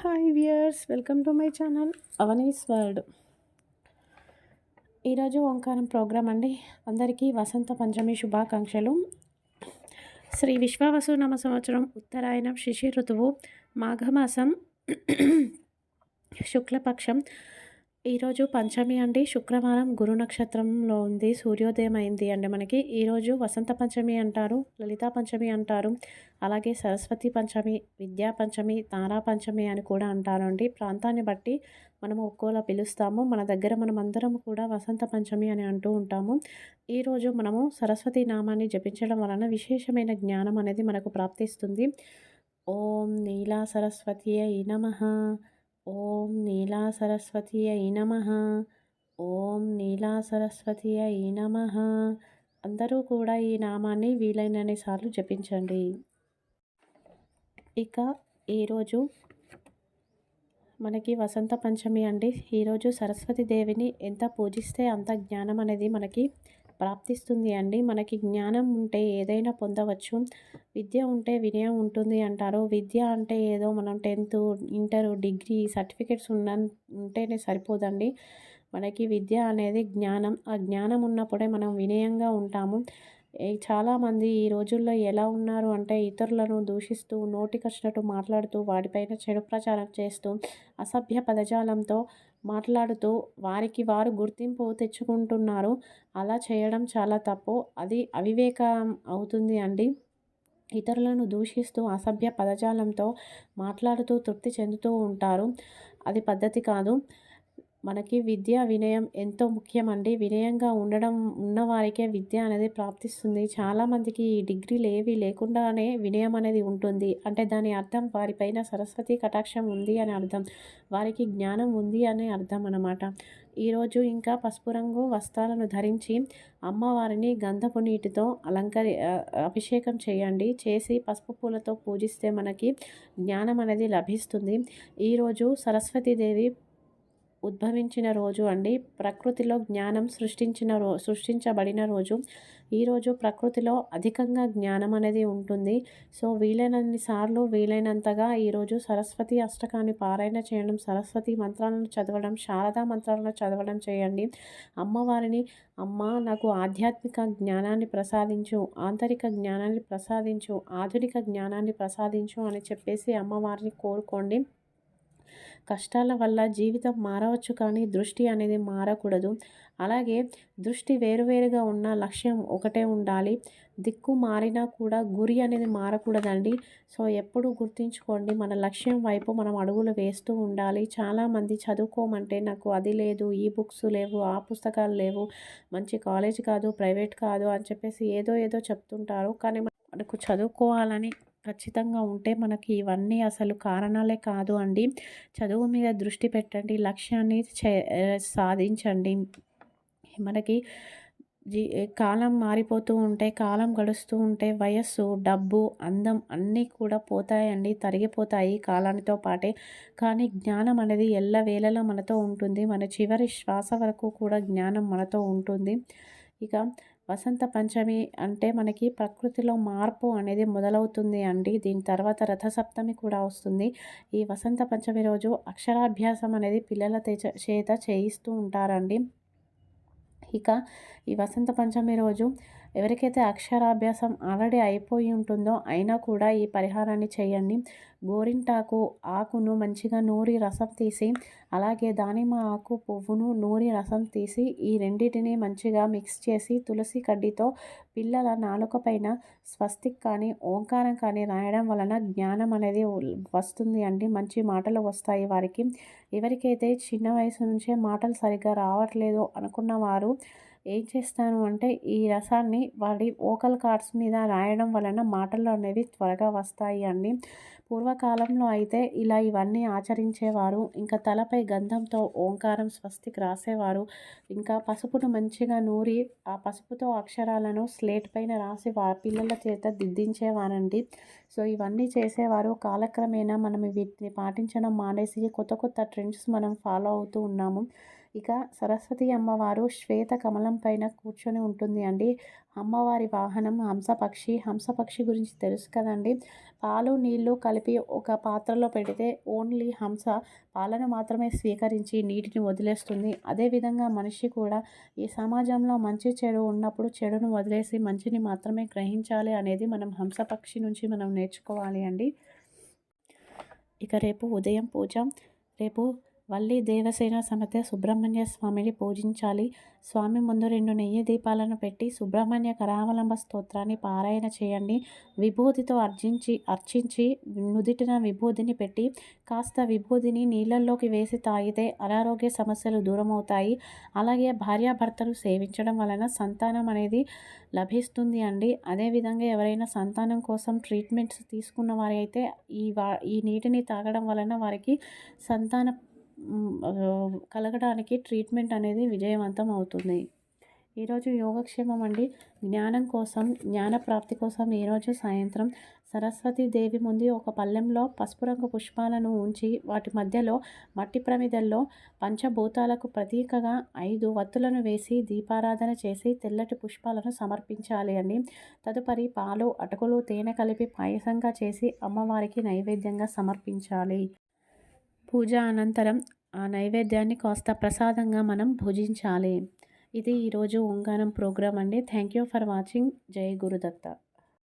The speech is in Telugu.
Hi viewers, welcome to my channel Avani's world. ఈరోజు ఓంకారం ప్రోగ్రాం అండి. అందరికీ వసంత పంచమి శుభాకాంక్షలు. శ్రీ విశ్వావసునామ సంవత్సరం ఉత్తరాయణం శిశిర ఋతువు మాఘమాసం శుక్లపక్షం. ఈరోజు పంచమి అండి. శుక్రవారం గురు నక్షత్రంలో ఉంది. సూర్యోదయం అయింది అండి. మనకి ఈరోజు వసంత పంచమి అంటారు, లలితా పంచమి అంటారు, అలాగే సరస్వతి పంచమి, విద్యా పంచమి, తారా పంచమి అని కూడా అంటారు అండి. ప్రాంతాన్ని బట్టి మనము ఒక్కోలా పిలుస్తాము. మన దగ్గర మనం అందరం కూడా వసంత పంచమి అని అంటూ ఉంటాము. ఈరోజు మనము సరస్వతి నామాన్ని జపించడం వలన విశేషమైన జ్ఞానం అనేది మనకు ప్రాప్తిస్తుంది. ఓం నీలా సరస్వతీయై నమః. ఓం నీలా సరస్వతీయై నమః. ఓం నీలా సరస్వతీయై నమః. అందరూ కూడా ఈ నామాన్ని వీలైనన్ని సార్లు జపించండి. ఇక ఈరోజు మనకి వసంత పంచమి అండి. ఈరోజు సరస్వతి దేవిని ఎంత పూజిస్తే అంత జ్ఞానం అనేది మనకి ప్రాప్తిస్తుంది అండి. మనకి జ్ఞానం ఉంటే ఏదైనా పొందవచ్చు. విద్య ఉంటే వినయం ఉంటుంది అంటారు. విద్య అంటే ఏదో మనం 10th, ఇంటర్, డిగ్రీ సర్టిఫికెట్స్ ఉంటేనే సరిపోదండి. మనకి విద్య అనేది జ్ఞానం. ఆ జ్ఞానం ఉన్నప్పుడే మనం వినయంగా ఉంటాము. చాలామంది ఈ రోజుల్లో ఎలా ఉన్నారు అంటే ఇతరులను దూషిస్తూ, నోటికొచ్చినట్టు మాట్లాడుతూ, వాటిపైన చెడు ప్రచారం చేస్తూ, అసభ్య పదజాలంతో మాట్లాడుతూ వారికి వారు గుర్తింపు తెచ్చుకుంటున్నారు. అలా చేయడం చాలా తప్పు. అది అవివేకం అవుతుంది అండి. ఇతరులను దూషిస్తూ అసభ్య పదజాలంతో మాట్లాడుతూ తృప్తి చెందుతూ ఉంటారు. అది పద్ధతి కాదు. మనకి విద్య, వినయం ఎంతో ముఖ్యమండి. వినయంగా ఉన్నవారికే విద్య అనేది ప్రాప్తిస్తుంది. చాలామందికి ఈ డిగ్రీలు ఏవి లేకుండానే వినయం అనేది ఉంటుంది. అంటే దాని అర్థం వారిపైన సరస్వతి కటాక్షం ఉంది అని అర్థం. వారికి జ్ఞానం ఉంది అని అర్థం అన్నమాట. ఈరోజు ఇంకా పసుపు రంగు వస్త్రాలను ధరించి అమ్మవారిని గంధపు నీటితో అభిషేకం చేయండి. చేసి పసుపు పూలతో పూజిస్తే మనకి జ్ఞానం అనేది లభిస్తుంది. ఈరోజు సరస్వతీదేవి ఉద్భవించిన రోజు అండి. ప్రకృతిలో జ్ఞానం సృష్టించబడిన రోజు. ఈరోజు ప్రకృతిలో అధికంగా జ్ఞానం అనేది ఉంటుంది. సో వీలైనన్ని సార్లు, వీలైనంతగా ఈరోజు సరస్వతి అష్టకాన్ని పారాయణ చేయడం, సరస్వతి మంత్రాలను చదవడం, శారదా మంత్రాలను చదవడం చేయండి. అమ్మవారిని, అమ్మ నాకు ఆధ్యాత్మిక జ్ఞానాన్ని ప్రసాదించు, ఆంతరిక జ్ఞానాన్ని ప్రసాదించు, ఆధునిక జ్ఞానాన్ని ప్రసాదించు అని చెప్పేసి అమ్మవారిని కోరుకోండి. కష్టాల వల్ల జీవితం మారవచ్చు కానీ దృష్టి అనేది మారకూడదు. అలాగే దృష్టి వేరువేరుగా ఉన్న లక్ష్యం ఒకటే ఉండాలి. దిక్కు మారినా కూడా గురి అనేది మారకూడదండి. సో ఎప్పుడు గుర్తుంచుకోండి, మన లక్ష్యం వైపు మనం అడుగులు వేస్తూ ఉండాలి. చాలామంది చదువుకోమంటే నాకు అది లేదు, ఈ బుక్స్ లేవు, ఆ పుస్తకాలు లేవు, మంచి కాలేజ్ కాదు, ప్రైవేట్ కాదు అని చెప్పేసి ఏదో ఏదో చెప్తుంటారు. కానీ మనకు చదువుకోవాలని ఖచ్చితంగా ఉంటే మనకి ఇవన్నీ అసలు కారణాలే కాదు అండి. చదువు మీద దృష్టి పెట్టండి, లక్ష్యాన్ని సాధించండి. మనకి కాలం మారిపోతూ ఉంటే, కాలం గడుస్తూ ఉంటే వయస్సు, డబ్బు, అందం అన్నీ కూడా పోతాయండి, తరిగిపోతాయి కాలానితో పాటే. కానీ జ్ఞానం అనేది ఎల్లవేళలా మనతో ఉంటుంది. మన చివరి శ్వాస వరకు కూడా జ్ఞానం మనతో ఉంటుంది. ఇక వసంత పంచమి అంటే మనకి ప్రకృతిలో మార్పు అనేది మొదలవుతుంది అండి. దీని తర్వాత రథసప్తమి కూడా వస్తుంది. ఈ వసంత పంచమి రోజు అక్షరాభ్యాసం అనేది పిల్లల చేత చేయిస్తూ ఉంటారండి. ఇక ఈ వసంత పంచమి రోజు ఎవరికైతే అక్షరాభ్యాసం ఆల్రెడీ అయిపోయి ఉంటుందో అయినా కూడా ఈ పరిహారాన్ని చేయండి. గోరింటాకు ఆకును మంచిగా నూరి రసం తీసి, అలాగే దానిమ్మ ఆకు పువ్వును నూరి రసం తీసి, ఈ రెండింటిని మంచిగా మిక్స్ చేసి తులసి కడ్డీతో పిల్లల నాలుక పైన స్వస్తిక్ కానీ, ఓంకారం కానీ రాయడం వలన జ్ఞానం అనేది వస్తుంది అండి. మంచి మాటలు వస్తాయి వారికి. ఎవరికైతే చిన్న వయసు నుంచే మాటలు సరిగ్గా రావట్లేదు అనుకున్న వారు ఏం చేస్తాను అంటే ఈ రసాన్ని వాడి వోకల్ కార్డ్స్ మీద రాయడం వలన మాటలు అనేవి త్వరగా వస్తాయి అండి. పూర్వకాలంలో అయితే ఇలా ఇవన్నీ ఆచరించేవారు. ఇంకా తలపై గంధంతో ఓంకారం, స్వస్తిక్ రాసేవారు. ఇంకా పసుపును మంచిగా నూరి ఆ పసుపుతో అక్షరాలను స్లేట్ పైన రాసి పిల్లల చేత దిద్దించేవారండి. సో ఇవన్నీ చేసేవారు. కాలక్రమేణా మనం వీటిని పాటించడం మానేసి కొత్త కొత్త ట్రెండ్స్ మనం ఫాలో అవుతూ ఉన్నాము. ఇక సరస్వతి అమ్మవారు శ్వేత కమలం పైన కూర్చొని ఉంటుంది అండి. అమ్మవారి వాహనం హంసపక్షి. హంసపక్షి గురించి తెలుసు కదండీ! పాలు, నీళ్లు కలిపి ఒక పాత్రలో పెడితే ఓన్లీ హంస పాలను మాత్రమే స్వీకరించి నీటిని వదిలేస్తుంది. అదేవిధంగా మనిషి కూడా ఈ సమాజంలో మంచి, చెడు ఉన్నప్పుడు చెడును వదిలేసి మంచిని మాత్రమే గ్రహించాలి అనేది మనం హంసపక్షి నుంచి మనం నేర్చుకోవాలి అండి. ఇక రేపు ఉదయం పూజ. రేపు వల్లి దేవసేన సమేత సుబ్రహ్మణ్య స్వామిని పూజించాలి. స్వామి ముందు 2 నెయ్యి దీపాలను పెట్టి సుబ్రహ్మణ్య కరావలంబ స్తోత్రాన్ని పారాయణ చేయండి. విభూతితో అర్చించి నుదిటిన విభూతిని పెట్టి కాస్త విభూతిని నీళ్ళల్లోకి వేసి తాగితే అనారోగ్య సమస్యలు దూరమవుతాయి. అలాగే భార్యాభర్తలు సేవించడం వలన సంతానం అనేది లభిస్తుంది అండి. అదేవిధంగా ఎవరైనా సంతానం కోసం ట్రీట్మెంట్స్ తీసుకున్న వారైతే ఈ నీటిని తాగడం వలన వారికి సంతాన కలగడానికి ట్రీట్మెంట్ అనేది విజయవంతం అవుతుంది. ఈరోజు యోగక్షేమం అండి. జ్ఞానం కోసం, జ్ఞాన ప్రాప్తి కోసం ఈరోజు సాయంత్రం సరస్వతి దేవి ముందు ఒక పళ్ళెంలో పసుపు రంగు పుష్పాలను ఉంచి వాటి మధ్యలో మట్టి ప్రమిదల్లో పంచభూతాలకు ప్రతీకగా 5 వత్తులను వేసి దీపారాధన చేసి తెల్లటి పుష్పాలను సమర్పించాలి అండి. తదుపరి పాలు, అటుకులు, తేనె కలిపి పాయసంగా చేసి అమ్మవారికి నైవేద్యంగా సమర్పించాలి. పూజ అనంతరం ఆ నైవేద్యాన్ని కాస్త ప్రసాదంగా మనం భుజించాలి. ఇది ఈరోజు ఓంకారం ప్రోగ్రామ్ అండి. Thank you for watching. జై గురుదత్త.